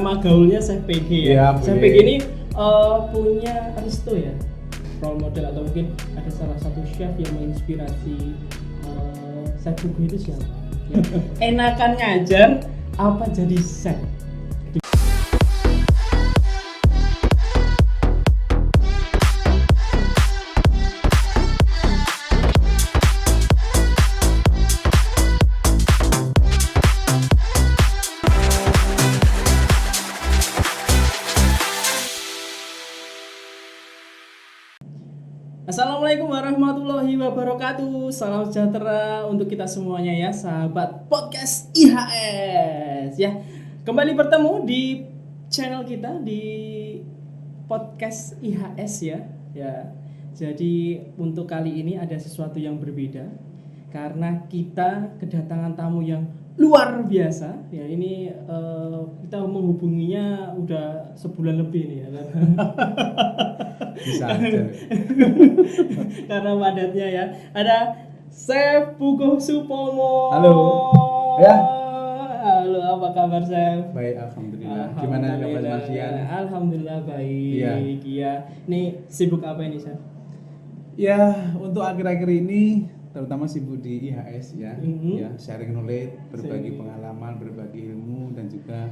nama gaulnya Chef PG ya. Chef PG ini punya resto ya, role model atau mungkin ada salah satu chef yang menginspirasi Chef Pugo itu siapa? Ya. Enakan ngajar apa jadi chef? Assalamualaikum warahmatullahi wabarakatuh. Salam sejahtera untuk kita semuanya ya, sahabat podcast IHS ya. Kembali bertemu di channel kita di podcast IHS ya. Ya. Jadi untuk kali ini ada sesuatu yang berbeda karena kita kedatangan tamu yang luar biasa ya. Ini kita menghubunginya udah sebulan lebih nih ya. Bisa aja. Karena padatnya ya. Ada Chef Pugo Supomo. Halo. Ya. Halo, apa kabar Chef? Baik, alhamdulillah. Gimana kabar Mas Ian? Alhamdulillah baik. Iya. Nih sibuk apa ini Chef? Ya, untuk akhir-akhir ini terutama sibuk di IHS ya. Ya, sharing knowledge, berbagi pengalaman, berbagi ilmu dan juga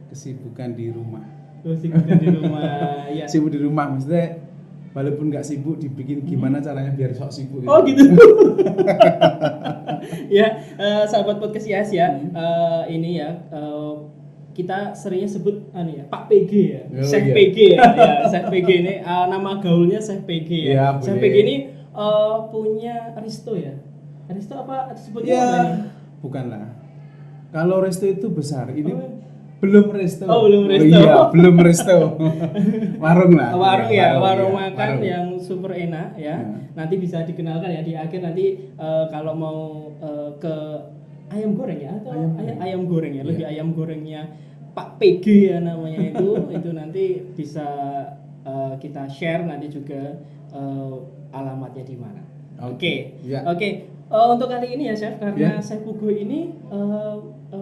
kesibukan di rumah. Sibuk di rumah ya. Sibuk di rumah maksudnya walaupun nggak sibuk dibikin gimana caranya biar sok sibuk gitu. Oh gitu. Ya, sahabat podcast IHS ya. Ini ya kita seringnya sebut ya, Pak PG ya. Chef PG ya. Ya, Chef PG ini nama gaulnya Chef PG ya. Chef PG ini punya resto ya. Resto apa sebutnya ya, apa ini? Bukanlah. Kalau resto itu besar. Ini belum resto. Oh, belum resto. Oh, iya, belum resto. Warung lah. Warung ya, warung ya, makan warung. yang super enak ya. Nanti bisa dikenalkan ya di akhir nanti kalau mau ke ayam goreng ya atau ayam goreng ya, lebih ayam gorengnya Pak PG ya namanya itu nanti bisa kita share nanti juga alamatnya di mana. Oke. Ya. Oke. Untuk kali ini ya Chef, karena Chef Pugo ini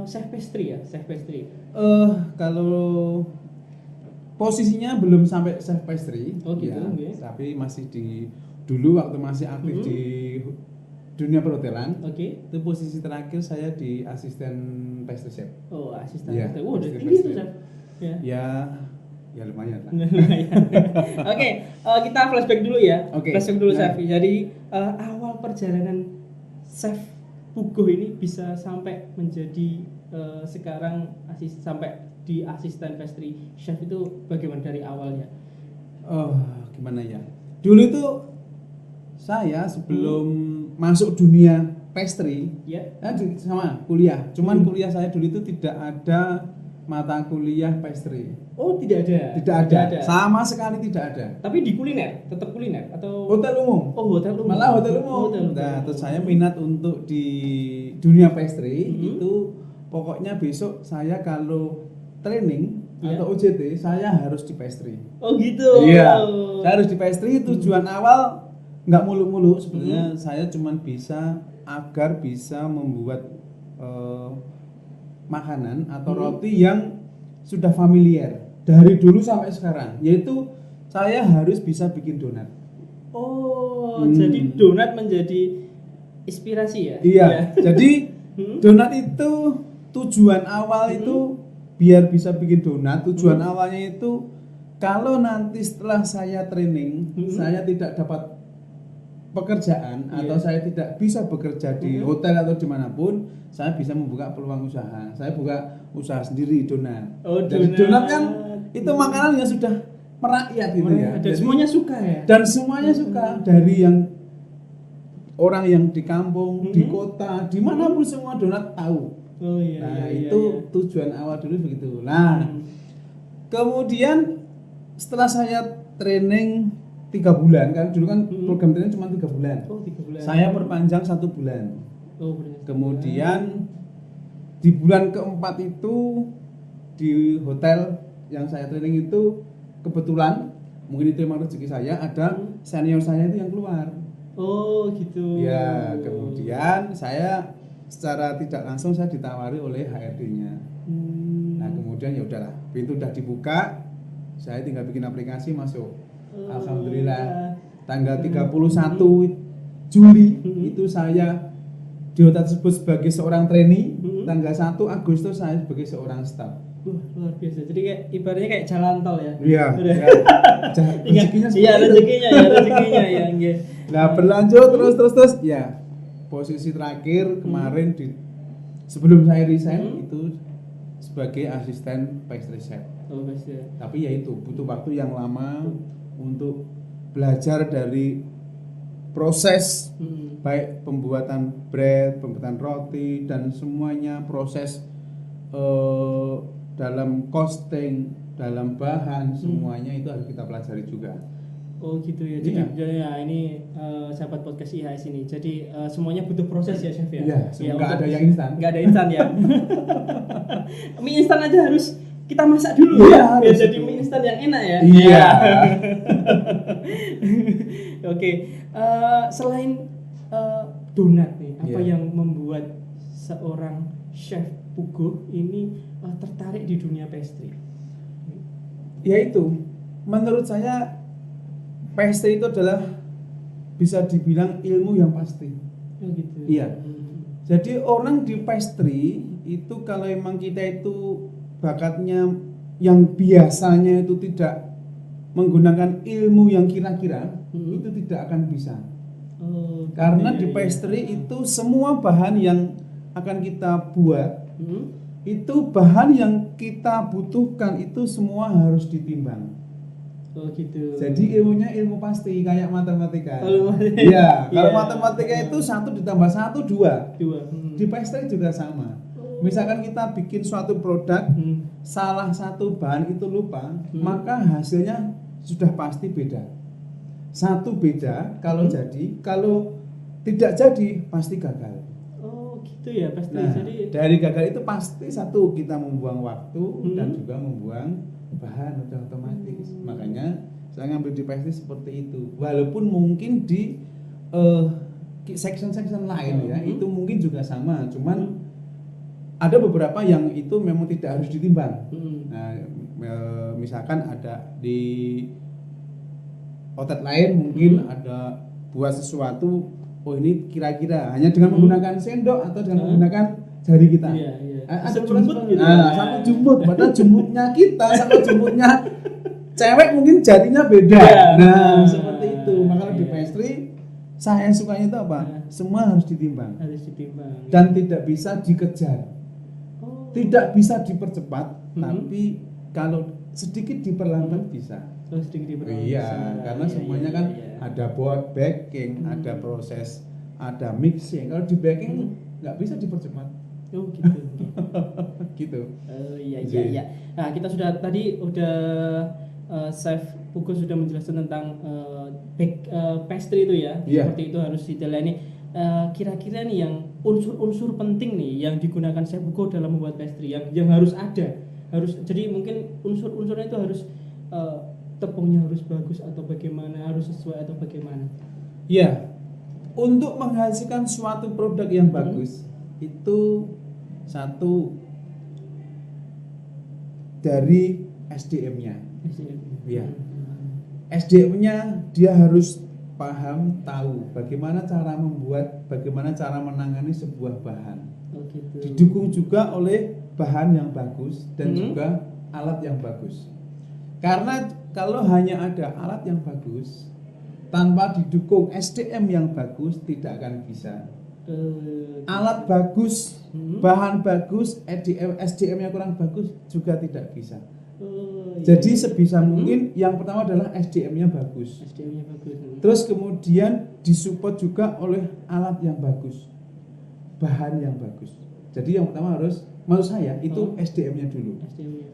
chef pastry ya, chef pastry. Kalau posisinya belum sampai chef pastry, Oh gitu, ya, tapi masih di dulu waktu masih aktif di dunia perhotelan. Oke. Itu posisi terakhir saya di asisten pastry chef. Oh, asisten. Ya, Udah asisten tinggi tuh pastry. Chef. Ya lumayan lah. Oke, kita flashback dulu ya. Oke. Flashback dulu Chef. Jadi awal perjalanan Chef Pugo ini bisa sampai menjadi sekarang sampai di asisten pastry chef itu bagaimana dari awalnya? Gimana ya? Dulu itu saya sebelum masuk dunia pastry, sama kuliah. Cuman kuliah saya dulu itu tidak ada mata kuliah pastry. Oh, tidak ada. Tidak ada. Sama sekali tidak ada. Tapi di kuliner, tetap kuliner atau hotel umum? Oh, hotel umum. Malah hotel umum. Nah, terus saya minat untuk di dunia pastry itu pokoknya besok saya kalau training atau OJT saya harus di pastry. Oh gitu. Iya. Saya harus di pastry. Tujuan awal nggak mulu-mulu sebenarnya saya cuman bisa agar bisa membuat makanan atau roti yang sudah familiar dari dulu sampai sekarang, yaitu saya harus bisa bikin donat. Oh, jadi donat menjadi inspirasi ya? Iya. Jadi donat itu tujuan awal itu biar bisa bikin donat. Tujuan awalnya itu kalau nanti setelah saya training, saya tidak dapat pekerjaan atau saya tidak bisa bekerja di hotel atau dimanapun, saya bisa membuka peluang usaha. Saya buka usaha sendiri donat. Oh, jadi donat kan itu makanan yang sudah merakyat gitu ya. Dan semuanya suka ya. Dan semuanya suka, dari yang orang yang di kampung, di kota, dimanapun semua donat tahu. Oh iya. Nah iya, itu iya. tujuan awal dulu begitu. Nah kemudian setelah saya training 3 bulan kan dulu kan program training cuma 3 bulan. Oh 3 bulan. Saya perpanjang 1 bulan. Oh benar. Kemudian di bulan keempat itu di hotel yang saya training itu kebetulan mungkin itu memang rezeki saya, ada senior saya itu yang keluar. Oh gitu. Ya kemudian saya secara tidak langsung saya ditawari oleh HRD-nya. Nah kemudian ya udahlah, pintu udah dibuka, saya tinggal bikin aplikasi masuk. Alhamdulillah tanggal 31 Juli itu saya dihota tersebut sebagai seorang trainee, tanggal 1 Agustus saya sebagai seorang staff. Luar biasa. Jadi kayak ibaratnya kayak jalan tol ya. Iya. Rezekinya seperti iya, itu. rezekinya ya. Nggih. Nah, berlanjut terus ya. Posisi terakhir kemarin sebelum saya resign itu sebagai asisten pastry chef. Oh, pasti. Tapi ya itu butuh waktu yang lama untuk belajar dari proses baik pembuatan bread, pembuatan roti dan semuanya proses dalam costing, dalam bahan semuanya itu harus kita pelajari juga. Oh gitu ya. Jadi ya ini sahabat podcast IHS ini. Jadi semuanya butuh proses ya chef ya. Iya, nggak ada yang instan. Nggak ada instan ya. Mie instan aja harus kita masak dulu ya. Biar jadi mie instan yang enak ya. Iya. Oke. Selain donat nih, apa yang membuat seorang chef Puguh ini tertarik di dunia pastry? Yaitu, menurut saya pastry itu adalah bisa dibilang ilmu yang pasti. Oh gitu. Iya. Jadi orang di pastry itu kalau emang kita itu bakatnya yang biasanya itu tidak menggunakan ilmu yang kira-kira, itu tidak akan bisa. Karena di pastry itu semua bahan yang akan kita buat itu bahan yang kita butuhkan itu semua harus ditimbang. Oh gitu. Jadi ilmunya ilmu pasti kayak matematika. Iya. Kalau matematika itu 1 ditambah 1 2. 2. Di pastry juga sama. Misalkan kita bikin suatu produk, salah satu bahan itu lupa, maka hasilnya sudah pasti beda. Satu beda kalau jadi, kalau tidak jadi pasti gagal. Oh gitu ya pasti. Nah, Jadi dari gagal itu pasti satu kita membuang waktu dan juga membuang bahan udah otomatis. Makanya saya ngambil di pastry seperti itu. Walaupun mungkin di section-section lain ya itu mungkin juga sama, cuman ada beberapa yang itu memang tidak harus ditimbang. Nah, misalkan ada di outlet lain mungkin ada buat sesuatu, oh ini kira-kira hanya dengan menggunakan sendok atau dengan menggunakan jari kita. Ada jemput gitu. Satu jemput, padahal jemputnya kita sama jemputnya cewek mungkin jarinya beda. Nah, seperti itu. Maka di pastry saya sukanya itu apa? Semua harus ditimbang. Harus ditimbang. Dan tidak bisa dikejar. Tidak bisa dipercepat, tapi kalau sedikit diperlambat bisa. Oh, sedikit diperlambat. Iya, karena semuanya kan ada buat baking, ada proses, ada mixing. Kalau di baking nggak bisa dipercepat. Oh gitu. Gitu. Iya. Nah kita tadi Chef Puguh sudah menjelaskan tentang pastry itu ya. Seperti itu harus diteladani. Kira-kira nih yang unsur-unsur penting nih yang digunakan Chef Puguh dalam membuat pastry yang harus ada. Jadi mungkin unsur-unsurnya itu harus tepungnya harus bagus atau bagaimana, harus sesuai atau bagaimana. Iya. Untuk menghasilkan suatu produk yang bagus itu satu dari SDM-nya. Iya. SDM-nya dia harus paham, tahu bagaimana cara membuat, bagaimana cara menangani sebuah bahan. Oh, gitu. Didukung juga oleh bahan yang bagus dan juga alat yang bagus. Karena kalau hanya ada alat yang bagus tanpa didukung SDM yang bagus tidak akan bisa. Alat bagus, bahan bagus, SDM yang kurang bagus juga tidak bisa. Jadi sebisa mungkin yang pertama adalah SDM-nya bagus. SDM-nya bagus. Terus kemudian disupport juga oleh alat yang bagus, bahan yang bagus. Jadi yang pertama harus, menurut saya itu SDM-nya dulu.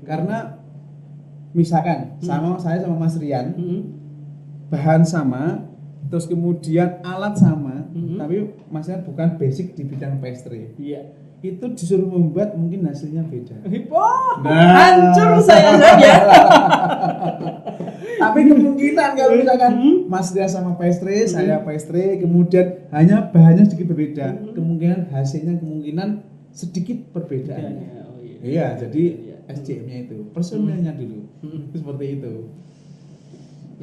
Karena misalkan saya sama Mas Rian, bahan sama, terus kemudian alat sama, tapi Mas Rian bukan basic di bidang pastry. Iya. Itu disuruh membuat mungkin hasilnya beda. Hancur saya saja. Tapi kemungkinan kalau misalkan Mas Rian sama pastry, saya pastry, kemudian hanya bahannya sedikit berbeda, kemungkinan hasilnya sedikit perbedaannya. Iya, jadi SDM-nya itu, personilnya dulu. Seperti itu.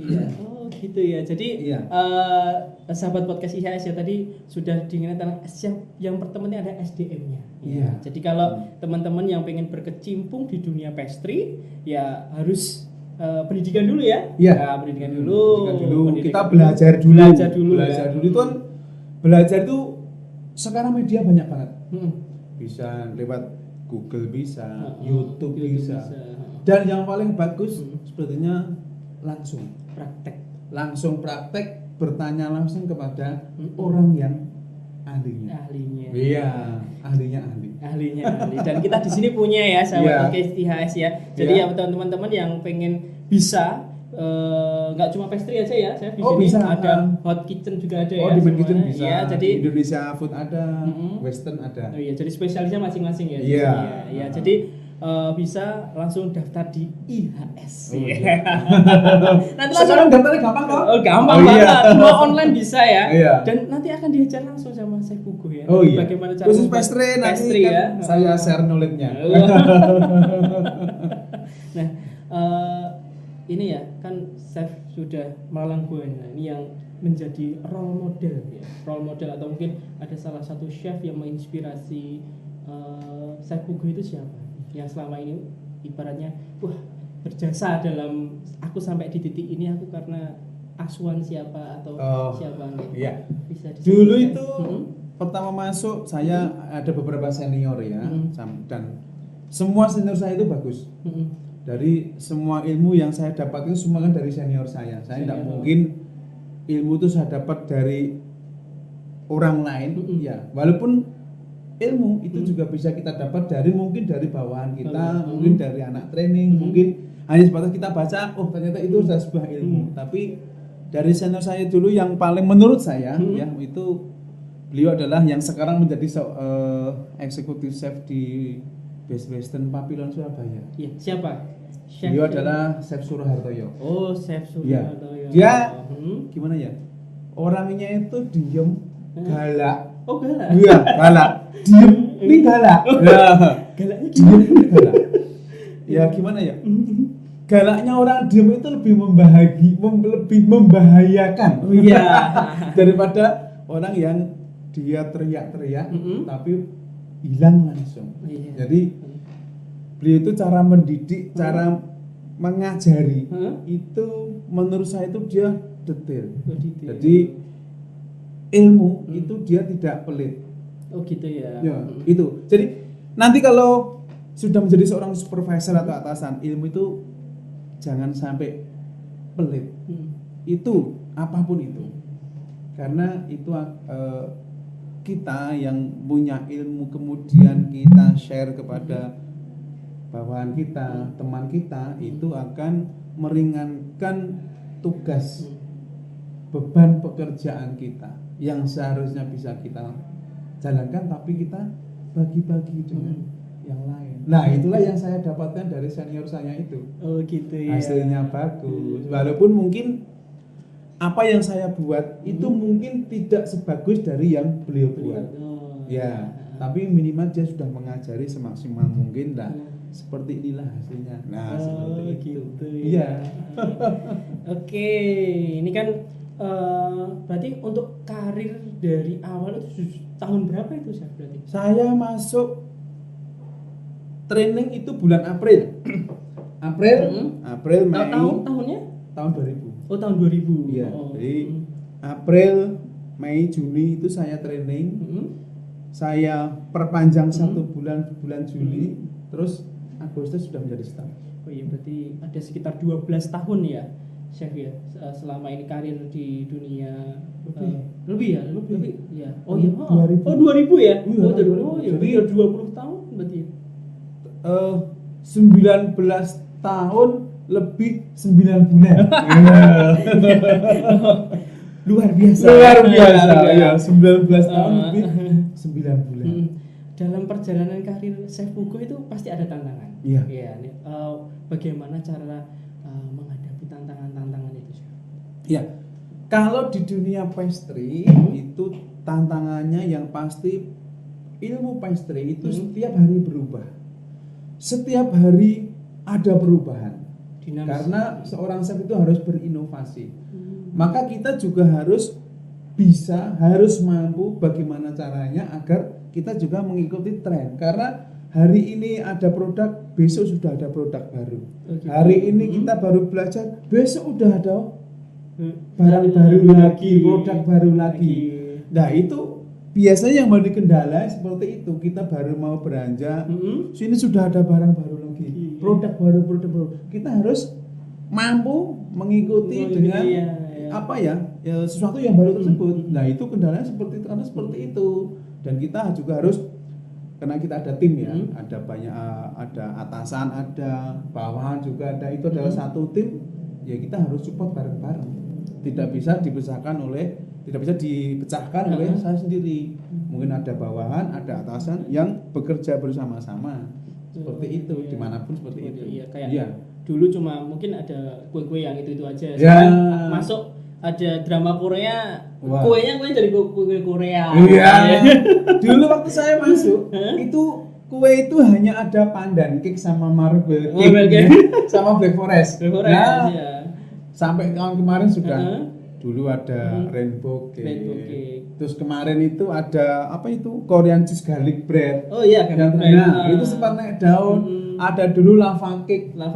Iya. Oh gitu ya. Jadi Iya. sahabat podcast IHS ya tadi sudah diingatkan yang pertama ini ada SDM-nya. Iya. Jadi kalau teman-teman yang pengen berkecimpung di dunia pastry ya harus pendidikan dulu ya. Iya. Nah, pendidikan dulu. Kita belajar dulu. Belajar dulu. Belajar dulu itu kan belajar itu sekarang media banyak banget. Bisa lewat Google bisa, YouTube bisa. Dan yang paling bagus sebetulnya langsung praktek bertanya langsung kepada orang yang ahlinya. Iya, ahlinya. Dan kita di sini punya ya sahabat podcast IHS ya. Jadi ya teman-teman yang pengen bisa nggak cuma pastry aja ya, saya di sini bisa. ada hot kitchen juga ada ya. Di hot kitchen bisa. Ya, jadi Indonesia food ada, Western ada. Oh iya, jadi spesialisnya masing-masing ya. Iya. Ya, jadi bisa langsung daftar di IHS. Nanti Sekarang daftarnya gampang kok. Gampang banget. Semua online bisa ya. Iya. Dan nanti akan diajar langsung sama Chef Hugo ya. Oh iya. Bagaimana cara khusus pastry nanti kan ya. saya share knowledge-nya. Nah, ini ya kan Chef sudah melalang buana. Ini yang menjadi role model ya. Role model atau mungkin ada salah satu chef yang menginspirasi Chef Hugo itu siapa? Yang selama ini ibaratnya berjasa dalam aku sampai di titik ini aku karena asuhan siapa atau siapa gitu. Iya. Bisa Dulu itu pertama masuk saya ada beberapa senior ya dan semua senior saya itu bagus. Dari semua ilmu yang saya dapatkan semua kan dari senior saya. Saya tidak mungkin ilmu itu saya dapat dari orang lain ya. Walaupun ilmu itu juga bisa kita dapat mungkin dari bawahan kita, mungkin dari anak training, mungkin hanya sebatas kita baca, ternyata itu adalah sebuah ilmu. Tapi dari senior saya dulu yang paling menurut saya ya itu beliau adalah yang sekarang menjadi eksekutif chef di Best Western Papillon Surabaya. Iya, siapa? Beliau adalah Chef Surohartoyo. Oh, Chef Surohartoyo. Dia gimana ya? Orangnya itu diem, galak. Oh, galak. Iya, galak. Diem, ini galak. Galaknya diem, galak. Ya gimana ya? Galaknya orang diem itu lebih membahayakan. Oh iya. Daripada orang yang dia teriak-teriak tapi hilang langsung. Iya. Jadi beliau itu cara mendidik, cara mengajari itu menurut saya itu dia detail. Jadi ilmu itu dia tidak pelit. Oh gitu ya. Ya, itu. Jadi nanti kalau sudah menjadi seorang supervisor atau atasan, ilmu itu jangan sampai pelit. Itu apapun itu. Karena itu kita yang punya ilmu kemudian kita share kepada bawahan kita, teman kita, itu akan meringankan tugas beban pekerjaan kita yang seharusnya bisa kita jalankan tapi kita bagi-bagi dengan yang lain. Nah, itulah yang saya dapatkan dari senior saya itu. Oh gitu ya. Hasilnya bagus. Walaupun mungkin apa yang saya buat itu mungkin tidak sebagus dari yang beliau buat. Ya, tapi minimal dia sudah mengajari semaksimal mungkin lah. Seperti inilah hasilnya. Nah, seperti itu. Gitu, iya. Oke, ini kan berarti untuk karir dari awal itu tahun berapa itu Chef berarti? Saya masuk training itu bulan April. April, Mei. Tahunnya? Tahun 2000. Oh, tahun 2000. Iya. Jadi April, Mei, Juni itu saya training. Saya perpanjang 1 bulan Juli, terus Agustus sudah menjadi staff. Oh iya, berarti ada sekitar 12 tahun ya Chef ya selama ini karir di dunia lebih ya. Oh iya. 2000. Oh 2000 ya. Iya, Oh ya. Jadi 20 tahun berarti. 19 tahun lebih 9 bulan. Luar biasa. Ya, 19 tahun lebih 9 bulan. Dalam perjalanan karir Chef Hugo itu pasti ada tantangan. Iya. Bagaimana cara menghadapi tantangan-tantangan itu, Chef? Ya, kalau di dunia pastry itu tantangannya yang pasti ilmu pastry itu setiap hari berubah. setiap hari ada perubahan. Dinamis. Karena seorang chef itu harus berinovasi. Maka kita juga harus mampu bagaimana caranya agar kita juga mengikuti tren. Karena hari ini ada produk, besok sudah ada produk baru. Hari ini kita baru belajar, besok udah ada barang baru lagi, produk baru lagi. Nah itu biasanya yang menjadi kendala seperti itu. Kita baru mau beranjak, sini sudah ada barang baru lagi, produk baru. Kita harus mampu mengikuti dengan sesuatu yang baru tersebut. Nah itu kendalanya seperti itu, karena seperti itu. Dan kita juga harus, karena kita ada tim ya, ada banyak, ada atasan, ada bawahan juga ada, itu adalah satu tim. Ya kita harus support bareng-bareng. Tidak bisa dipecahkan oleh saya sendiri. Mungkin ada bawahan, ada atasan yang bekerja bersama-sama. Seperti itu, dimanapun seperti itu. Iya, kayak dulu cuma mungkin ada kue-kue yang itu aja. Ya. Masuk ada drama Korea, kuenya dari kue Korea. Iya. Dulu waktu saya masuk, itu kue itu hanya ada pandan cake sama marble cake, sama black forest. Nah, sampai tahun kemarin sudah. Dulu ada rainbow cake. Terus kemarin itu ada apa itu Korean cheese garlic bread. Oh iya, garlic bread. Nah, itu sempat naik daun. Ada dulu lava cake. Nah,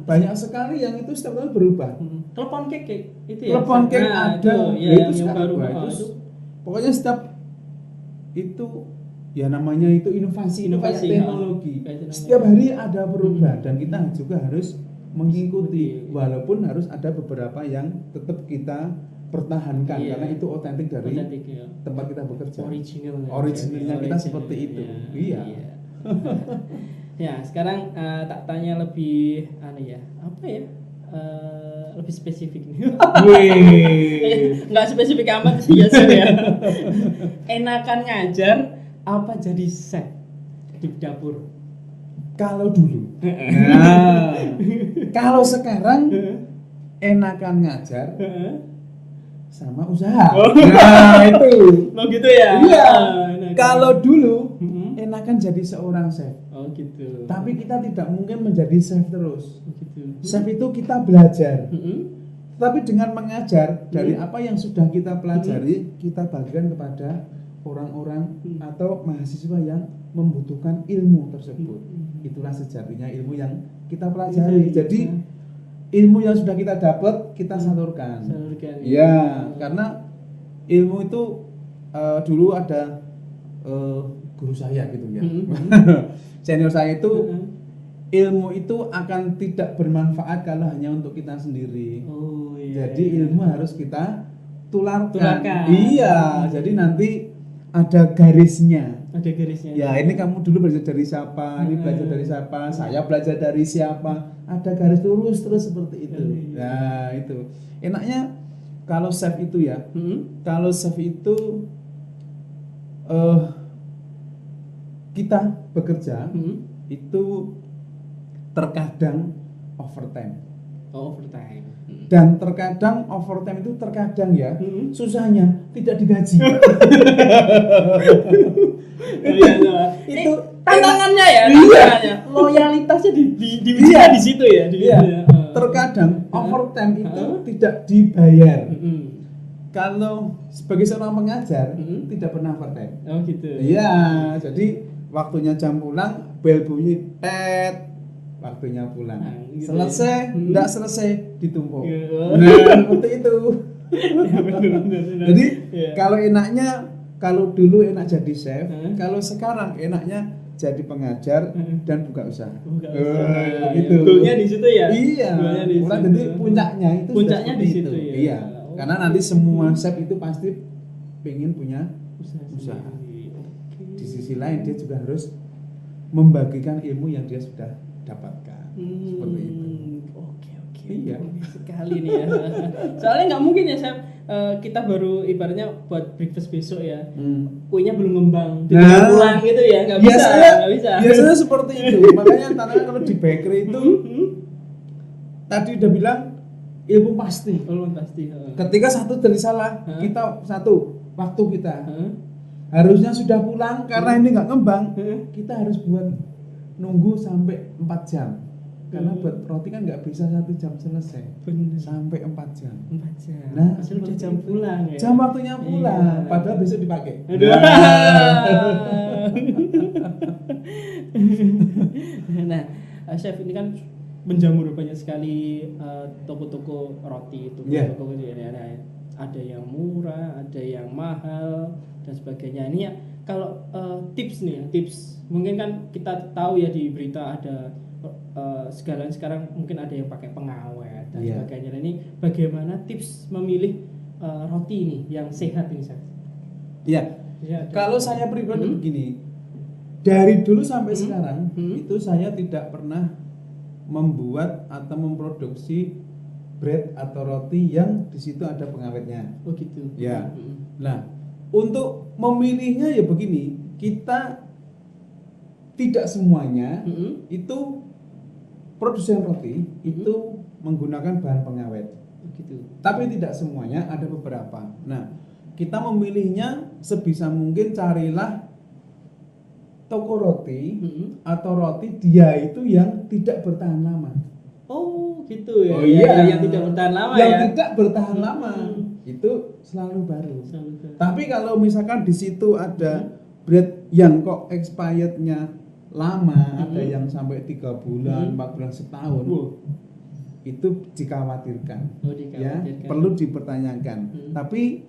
banyak sekali yang itu setiap tahun berubah. Klepon cake itu ya. Klepon cake ada. Itu yang baru. Pokoknya setiap itu ya namanya itu inovasi teknologi. Setiap hari ada perubahan dan kita juga harus mengikuti, walaupun harus ada beberapa yang tetap kita pertahankan karena itu otentik dari tempat kita bekerja. Originalnya kita seperti itu. Iya. Ya, sekarang tak tanya lebih lebih spesifik nih. Nggak spesifik amat sih ya, Enakan ngajar apa jadi chef di dapur? Kalau dulu. Nah, kalau sekarang enakan ngajar sama usaha. Nah, itu. Oh gitu ya. Iya. Kalau dulu enakan jadi seorang chef. Oh gitu. Tapi kita tidak mungkin menjadi chef terus. Gitu. Chef itu kita belajar. Tapi dengan mengajar dari apa yang sudah kita pelajari, kita bagikan kepada orang-orang atau mahasiswa yang membutuhkan ilmu tersebut. Itulah sejatinya ilmu yang kita pelajari. Jadi ilmu yang sudah kita dapat kita salurkan. Iya, karena ilmu itu dulu ada guru saya gitu ya. Senior saya itu ilmu itu akan tidak bermanfaat kalau hanya untuk kita sendiri. Oh, iya. Jadi ilmu harus kita tularkan. Iya, jadi nanti ada garisnya. Ya, ini kamu dulu belajar dari siapa, ini belajar dari siapa, saya belajar dari siapa. Ada garis lurus terus seperti itu. Nah, itu. Enaknya kalau chef itu ya. Kalau chef itu kita bekerja itu terkadang overtime. Dan terkadang overtime itu terkadang ya susahnya tidak digaji. Itu tantangannya ya, tantangannya. Loyalitasnya di situ ya. Terkadang overtime itu tidak dibayar. Kalau sebagai seorang pengajar tidak pernah overtime. Oh gitu. Iya, jadi waktunya jam pulang, bel bunyi, waktunya pulang. Gitu selesai, enggak selesai ditumpuk. Nah, seperti itu. Jadi kalau enaknya, kalau dulu enak jadi chef, kalau sekarang enaknya jadi pengajar dan buka usaha. Gitu. Goalnya di situ ya. Iya. Jadi puncaknya itu di situ ya. Iya. Karena nanti semua chef itu pasti pengen punya usaha. Di sisi lain dia juga harus membagikan ilmu yang dia sudah dapatkan. Seperti itu. Oke. Iya. Sekali nih ya. Soalnya nggak mungkin ya chef, kita baru ibaratnya buat breakfast besok ya. Kuenya belum ngembang, pulang gitu ya, nggak bisa. Biasanya seperti itu. Makanya tantangan kalau di bakery itu tadi udah bilang ilmu pasti. Ketika satu tersalah, kita waktu kita harusnya sudah pulang karena ini nggak ngembang. Kita harus buat nunggu sampai 4 jam. Karena Hmm. buat roti kan nggak bisa 1 jam selesai. Bener. Sampai 4 jam. 4 jam. Nah, Padahal udah seperti jam itu. pulang ya. Jam waktunya pulang, Iya. padahal besok dipakai. Aduh. Nah, chef ini kan menjamur banyak sekali toko-toko roti, Iya. toko-toko ya. Ada yang murah, ada yang mahal dan sebagainya. Ini ya kalau tips nih ya, tips mungkin kan kita tahu ya di berita ada sekarang mungkin ada yang pakai pengawet dan Iya. sebagainya. Nah, ini bagaimana tips memilih roti ini yang sehat ini, chef? Iya. Ya, Kalau saya pribadi Hmm. begini, dari dulu sampai Hmm. sekarang Hmm. itu saya tidak pernah membuat atau memproduksi bread atau roti yang di situ ada pengawetnya. Oh gitu. Ya. Hmm. Nah, untuk memilihnya ya begini, kita tidak semuanya Hmm. itu produsen roti itu menggunakan bahan pengawet. Oh gitu. Tapi tidak semuanya, ada beberapa. Nah, kita memilihnya sebisa mungkin carilah toko roti Hmm. atau roti dia itu yang tidak bertahan lama. Oh gitu ya. Oh iya. Yang tidak bertahan lama yang ya. tidak bertahan lama Hmm. itu selalu baru. Selalu ke- Tapi kalau misalkan di situ ada bread yang kok expirednya lama, ada yang sampai 3 bulan, 4 bulan, setahun, Wow. itu dikhawatirkan. Oh, Ya, dikhawatirkan. perlu dipertanyakan. Hmm. Tapi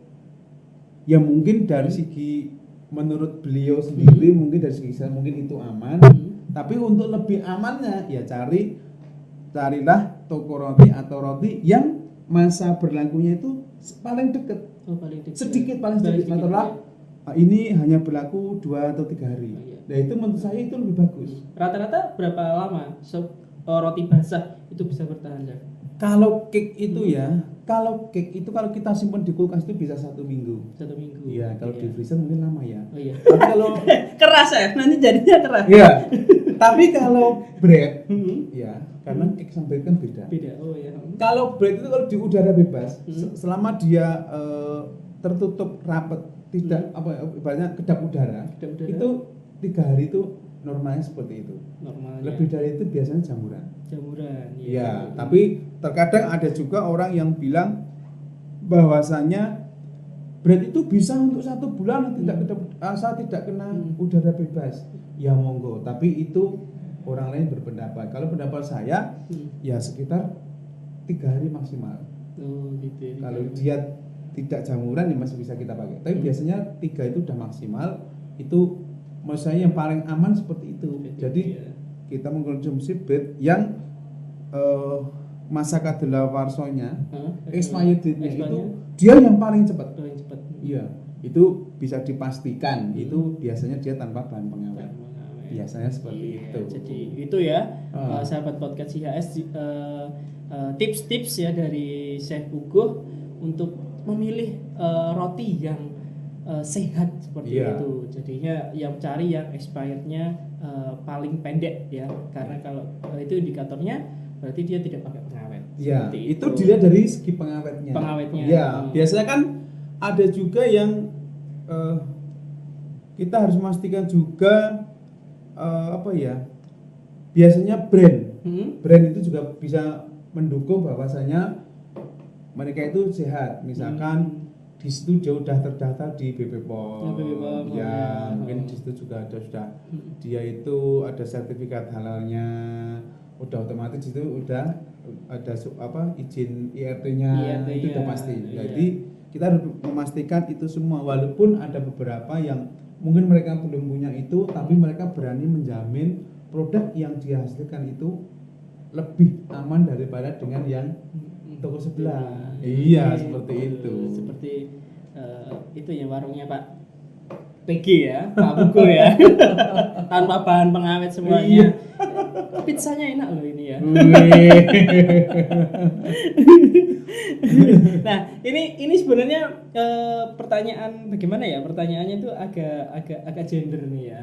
ya mungkin dari segi menurut beliau sendiri, mungkin dari segi saya mungkin itu aman. Tapi untuk lebih amannya ya carilah toko roti atau roti yang masa berlakunya itu paling dekat. Oh, paling dekat. Sedikit, paling sedikit. Masalah ini hanya berlaku 2 atau 3 hari. Oh, iya. Nah, itu menurut saya itu lebih bagus. Rata-rata berapa lama roti basah itu bisa bertahan, Chef? Kalau cake itu kalau kita simpan di kulkas itu bisa 1 minggu. 1 minggu. Iya, kalau di freezer mungkin lama ya. Oh iya. Tapi kalau Keras ya, nanti jadinya keras. iya. Tapi kalau bread Hmm. ya, karena cake sama bread kan beda. Beda. Oh ya. Kalau bread itu kalau di udara bebas, Hmm. selama dia tertutup rapat, tidak ibaratnya kedap udara, Kedap udara. itu 3 hari itu normalnya seperti itu. Normalnya. Lebih dari itu biasanya jamuran. Jamuran. Iya, tapi terkadang ada juga orang yang bilang bahwasanya bread itu bisa untuk 1 bulan tidak kedap, asal tidak kena udara bebas. Ya monggo, tapi itu orang lain berpendapat. Kalau pendapat saya ya sekitar 3 hari maksimal. Oh gitu ya. Kalau dia tidak jamuran ya masih bisa kita pakai. Tapi biasanya 3 itu udah maksimal. Itu menurut saya yang paling aman seperti itu. Jadi kita mengkonsumsi bread yang masa kadaluarsanya expired date-nya itu dia yang paling cepat. Paling cepat. Iya, itu bisa dipastikan itu biasanya dia tanpa bahan pengawet. Biasanya seperti itu. Jadi itu ya, sahabat podcast IHS, tips-tips ya dari Chef Ugo untuk memilih roti yang sehat seperti itu. Jadinya yang cari yang expirednya paling pendek ya, karena kalau itu indikatornya berarti dia tidak pakai pengawet. Iya, itu dilihat dari segi pengawetnya. Pengawetnya. Iya, biasanya kan ada juga yang kita harus memastikan juga biasanya brand itu juga bisa mendukung bahwasanya mereka itu sehat. Misalkan di situ dia udah terdaftar di BPOM. Ya, mungkin di situ juga ada sudah dia itu ada sertifikat halalnya. Udah otomatis itu udah ada izin IRT-nya itu udah pasti. Jadi kita harus memastikan itu semua, walaupun ada beberapa yang mungkin mereka belum punya itu, tapi mereka berani menjamin produk yang dihasilkan itu lebih aman daripada dengan yang toko sebelah. Iya, seperti itu. Seperti itu ya warungnya Pak PG ya, Pak Bugo ya. Tanpa bahan pengawet semuanya. Pizzanya enak loh ini ya. Nah, ini sebenarnya pertanyaan bagaimana ya? Pertanyaannya itu agak gender nih ya.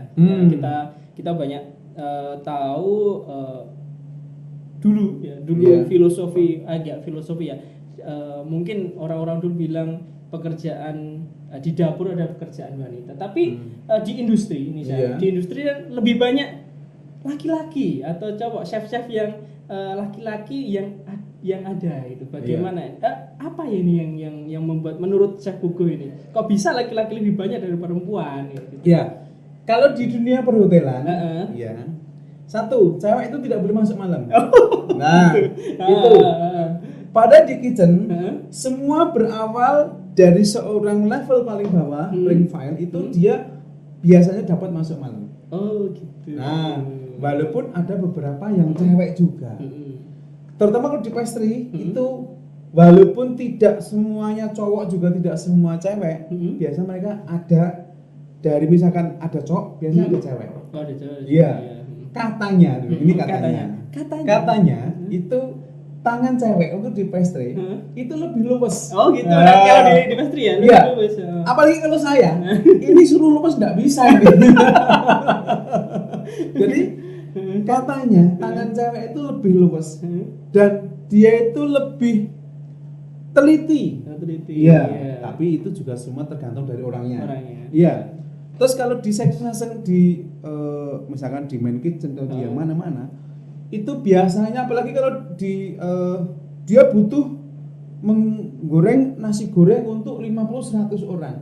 Kita banyak tahu dulu filosofi ya. Mungkin orang-orang dulu bilang pekerjaan di dapur ada pekerjaan wanita, tapi di industri ini di industri lebih banyak laki-laki atau cowok chef-chef yang laki-laki yang ada itu bagaimana? Apa ya ini yang membuat menurut Chef Hugo ini kok bisa laki-laki lebih banyak dari perempuan gitu? Ya, kalau di dunia perhotelan, Heeh. ya, satu, cewek itu tidak boleh masuk malam. Oh, Nah, gitu. itu. Pada di kitchen, Heeh. semua berawal dari seorang level paling bawah, rank file itu dia biasanya dapat masuk malam. Oh gitu. Nah, walaupun ada beberapa yang cewek juga. Terutama kalau di pastry itu walaupun tidak semuanya cowok juga tidak semua cewek, biasa mereka ada dari misalkan ada cowok, biasanya ada cewek. Oh, ada cewek. Iya. Katanya, ini katanya. Katanya itu tangan cewek untuk di pastry itu lebih luwes. Oh gitu. Kalau di pastry ya. Iya. Lebih luwes, ya. Apalagi kalau saya, ini suruh luwes nggak bisa ini. Jadi katanya tangan cewek itu lebih luwes dan dia itu lebih teliti. Iya. Tapi itu juga semua tergantung dari orangnya. Iya. Terus kalau di section di misalkan di main kitchen atau di yang mana-mana, itu biasanya apalagi kalau di dia butuh menggoreng nasi goreng untuk 50-100 orang.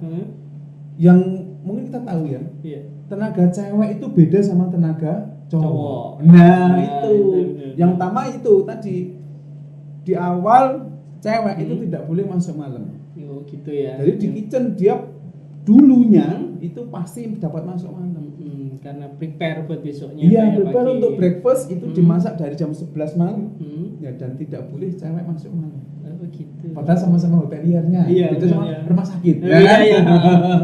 Yang mungkin kita tahu ya. Iya. Tenaga cewek itu beda sama tenaga cowok. Nah, itu. Yang utama itu tadi di awal cewek itu tidak boleh masuk malam. Oh, gitu ya. Jadi di kitchen dia dulunya itu pasti dapat masuk malam. Karena prepare buat besoknya. Iya, prepare untuk breakfast itu dimasak dari jam 11 malam. Ya, dan tidak boleh cewek masuk malam. Oh, gitu. Padahal sama-sama hoteliernya. Iya, itu sama rumah sakit. Iya.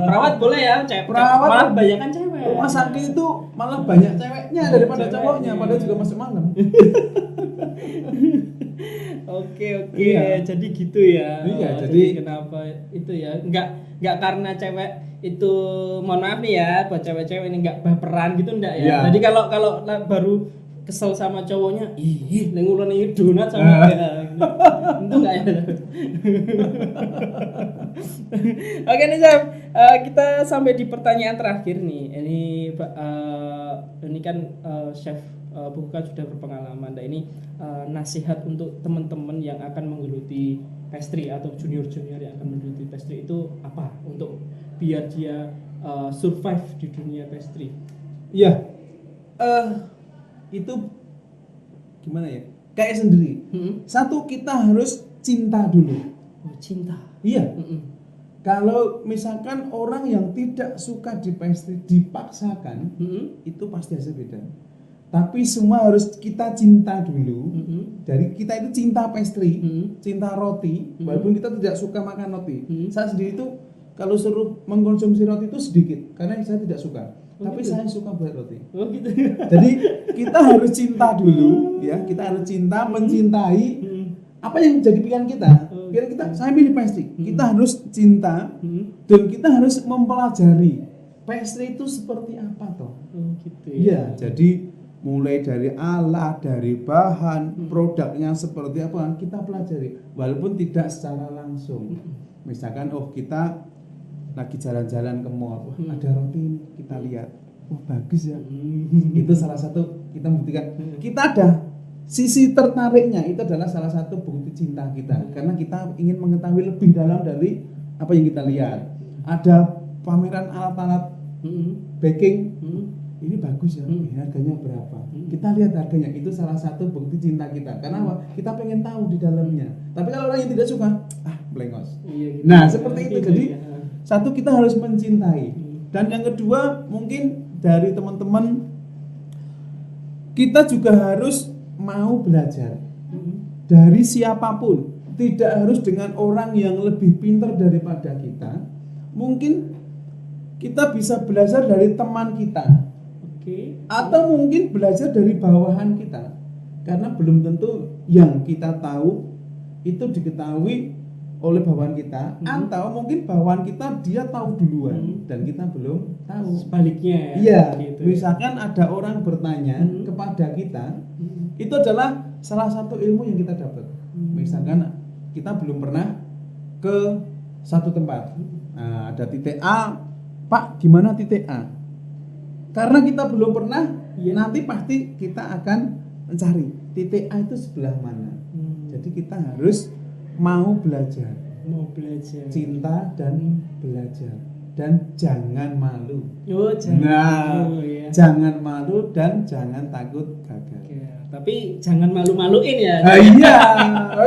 Perawat boleh ya, cewek. Perawat malah banyak kan cewek. Rumah sakit itu malah banyak ceweknya daripada cowoknya, padahal juga masuk malam. Oke. Iya. Jadi gitu ya. Iya, jadi kenapa itu ya? Enggak karena cewek itu, mohon maaf nih ya, buat cewek-cewek ini enggak baperan gitu enggak ya. Iya. Jadi kalau baru kesel sama cowoknya, ngulon ini donat sama dia. Itu enggak ya? Oke nih Chef, kita sampai di pertanyaan terakhir nih. Ini kan Chef Buka sudah berpengalaman. Nah ini nasihat untuk teman-teman yang akan menggeluti pastry atau junior-junior yang akan menggeluti pastry itu apa untuk biar dia survive di dunia pastry? Iya. Itu gimana ya? Kayak sendiri. Satu, kita harus cinta dulu. Oh, cinta. Iya. Kalau misalkan orang yang tidak suka di pastry dipaksakan, itu pasti hasil beda. Tapi semua harus kita cinta dulu. Dari kita itu cinta pastry, cinta roti, walaupun kita tidak suka makan roti. Saya sendiri itu kalau suruh mengkonsumsi roti itu sedikit, karena saya tidak suka. Tapi gitu. Saya suka buat roti. Oh gitu. Jadi kita harus cinta dulu, ya. Kita harus cinta, mencintai apa yang jadi pilihan kita. Pilihan kita, saya pilih pastry. Kita harus cinta dan kita harus mempelajari pastry itu seperti apa toh. Oh gitu. Iya. Jadi mulai dari alat, dari bahan, produknya seperti apa kita pelajari, walaupun tidak secara langsung. Misalkan, kita lagi jalan-jalan ke mall, ada roti ini, kita lihat, bagus ya. Itu salah satu kita buktikan. Kita ada sisi tertariknya, itu adalah salah satu bukti cinta kita, karena kita ingin mengetahui lebih dalam dari apa yang kita lihat. Ada pameran alat-alat baking. Ini bagus ya, harganya berapa? Kita lihat harganya, itu salah satu bukti cinta kita. Karena apa? Kita pengen tahu di dalamnya. Tapi kalau orang yang tidak suka, melengos. Iya, gitu. Nah, seperti itu. Jadi satu, kita harus mencintai. Dan yang kedua, mungkin dari teman-teman, kita juga harus mau belajar dari siapapun. Tidak harus dengan orang yang lebih pintar daripada kita. Mungkin kita bisa belajar dari teman kita. Atau mungkin belajar dari bawahan kita, karena belum tentu yang kita tahu itu diketahui oleh bawahan kita, atau mungkin bawahan kita dia tahu duluan dan kita belum tahu. Sebaliknya ya. Iya, gitu. Misalkan ada orang bertanya kepada kita, itu adalah salah satu ilmu yang kita dapat. Misalkan kita belum pernah ke satu tempat, ada titik A, Pak, gimana titik A? Karena kita belum pernah, Iya. nanti pasti kita akan mencari titik A itu sebelah mana. Jadi kita harus mau belajar, Mau belajar. cinta dan belajar, dan jangan malu. Oh, jangan. Nah, Oh, ya. jangan malu dan jangan takut gagal. Ya, tapi jangan malu-maluin ya. Iya,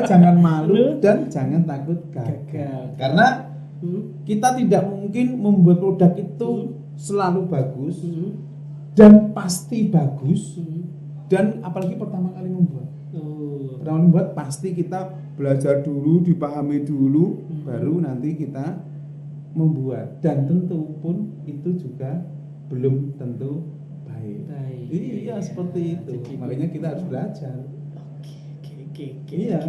jangan malu dan jangan takut gagal. Gagal. Karena kita tidak mungkin membuat produk itu selalu bagus dan pasti bagus, dan apalagi pertama kali membuat. Pertama kali membuat pasti kita belajar dulu, dipahami dulu, baru nanti kita membuat, dan tentu pun itu juga belum tentu baik. Iya, seperti itu. Jadi, makanya kita harus belajar. Oke. Iya.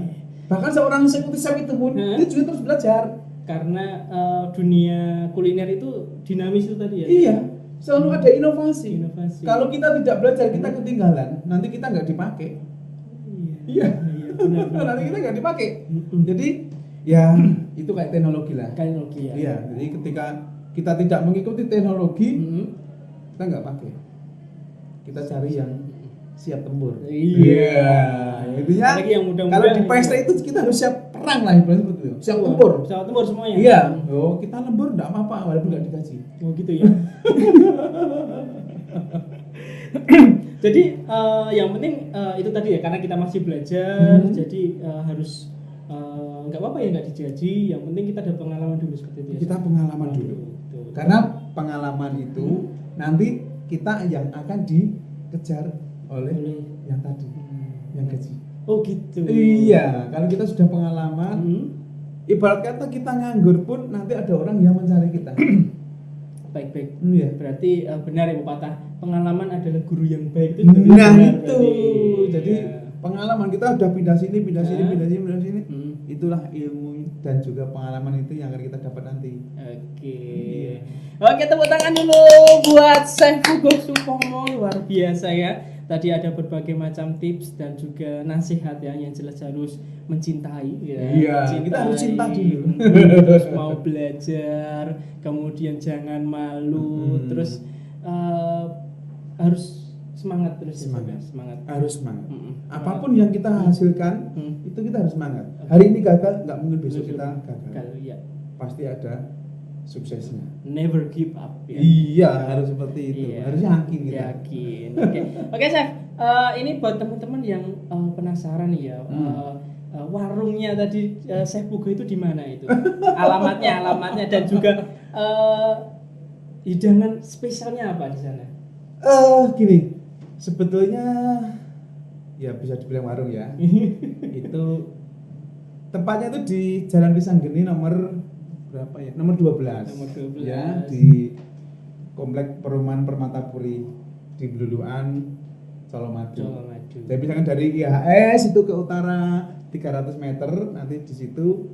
Bahkan seorang eksekutif chef itu pun dia juga terus belajar. Karena dunia kuliner itu dinamis itu tadi ya. Iya, selalu ada inovasi. Kalau kita tidak belajar, kita ketinggalan. Nanti kita nggak dipakai. Iya. Benar. Nanti kita nggak dipakai. Jadi ya itu kayak teknologi lah. Teknologi ya. Iya. Jadi ketika kita tidak mengikuti teknologi, kita nggak pakai. Kita cari yang siap tempur. Iya. Intinya Apalagi yang muda-muda kalau di gitu. pesta itu kita harus siap perang lah, ibaratnya seperti itu. Siap tempur. Siap tempur semuanya. Iya. Oh, kita lembur enggak apa-apa walaupun enggak digaji. Oh gitu ya. Jadi yang penting itu tadi ya, karena kita masih belajar, jadi harus nggak apa-apa ya nggak digaji. Yang penting kita ada pengalaman dulu seperti itu. Ya? Kita pengalaman dulu. Karena pengalaman itu nanti kita yang akan dikejar oleh yang tadi, yang gaji. Oh gitu. Iya, kalau kita sudah pengalaman, ibarat kata kita nganggur pun nanti ada orang yang mencari kita. Baik. Iya. Berarti benar ya pepatah, pengalaman adalah guru yang baik itu. Nah benar, itu, berarti. jadi pengalaman kita udah pindah sini, pindah sini. Itulah ilmu dan juga pengalaman itu yang akan kita dapat nanti. Oke, tepuk tangan dulu buat Chef Hugo Supomo, luar biasa ya. Tadi ada berbagai macam tips dan juga nasihat ya, yang jelas harus mencintai ya. Iya, kita harus cinta dulu. Terus mau belajar, kemudian jangan malu, terus harus semangat terus. Semangat. Harus semangat. Apapun yang kita hasilkan, itu kita harus semangat. Hari ini gagal, nggak mungkin besok kita gagal. Iya. Pasti ada suksesnya. Never give up ya. Iya, harus seperti itu. Iya. Harus yakin kita. Yakin. Oke, Chef. Ini buat teman-teman yang penasaran nih ya. Warungnya tadi Chef Hugo itu di mana itu? Alamatnya dan juga hidangan spesialnya apa di sana? Gini. Sebetulnya ya bisa dibilang warung ya. Itu tempatnya itu di Jalan Pisanggeni nomor berapa ya? Nomor 12. Nomor 12. Ya, di Komplek Perumahan Permatapuri di Beluluan, Colomadu. Jadi misalkan dari IHS itu ke utara 300 meter, nanti di situ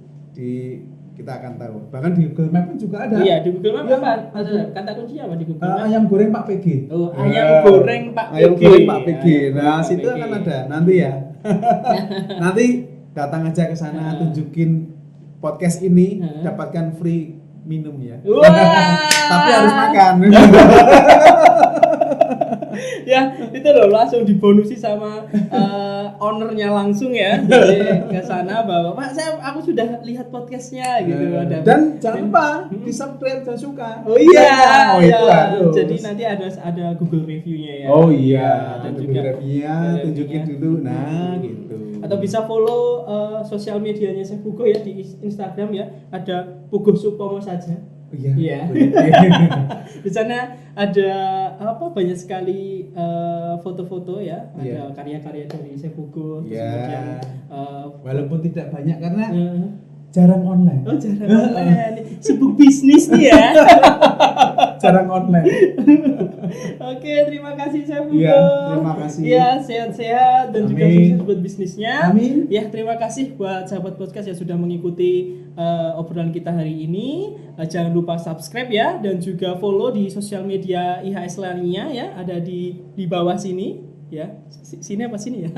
kita akan tahu. Bahkan di Google Map pun juga ada. Iya, di Google Map ya, apa? Ada kata kunci apa di Google Map? Ayam goreng Pak PG. Oh, ayam goreng Pak PG. Ayam goreng Pak PG. Nah, Pak situ PG. akan ada nanti ya. Nanti datang aja ke sana, tunjukin podcast ini, dapatkan free minum ya. Tapi harus makan. Ya, itu loh langsung dibonusi sama ownernya langsung ya. Jadi ke sana bahwa Pak, aku sudah lihat podcastnya gitu. Dan jangan lupa di-subscribe dan suka. Oh iya. Itu harus. Jadi nanti ada Google review-nya ya. Oh iya, dan ada juga review-nya, tunjukin dulu. Nah, gitu. Atau bisa follow sosial medianya Chef Hugo ya di Instagram ya. Ada Hugo Supomo saja. Iya. Di sana ada banyak sekali foto-foto ya, ada karya-karya dari Chef Hugo. Iya. Walaupun tidak banyak karena jarang online. Oh, jarang online. Sibuk bisnis nih ya. Jarang online. Oke, terima kasih Chef Hugo. Iya, terima kasih. Iya, sehat-sehat dan juga sukses buat bisnisnya. Amin. Ya, terima kasih buat sahabat podcast yang sudah mengikuti obrolan kita hari ini. Jangan lupa subscribe ya, dan juga follow di sosial media IHS lainnya ya, ada di bawah sini ya. Sini apa sini ya?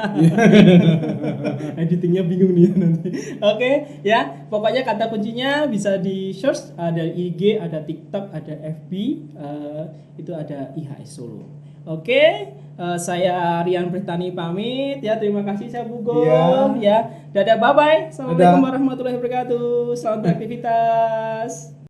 Editingnya bingung nih nanti. Oke, ya. Pokoknya kata kuncinya bisa di search, ada IG, ada TikTok, ada FB, itu ada IHS Solo. Oke, Saya Rian Bertani pamit ya. Terima kasih saya Bugong Iya. ya. Dadah, bye bye. Assalamualaikum Dadah. warahmatullahi wabarakatuh. Selamat beraktivitas.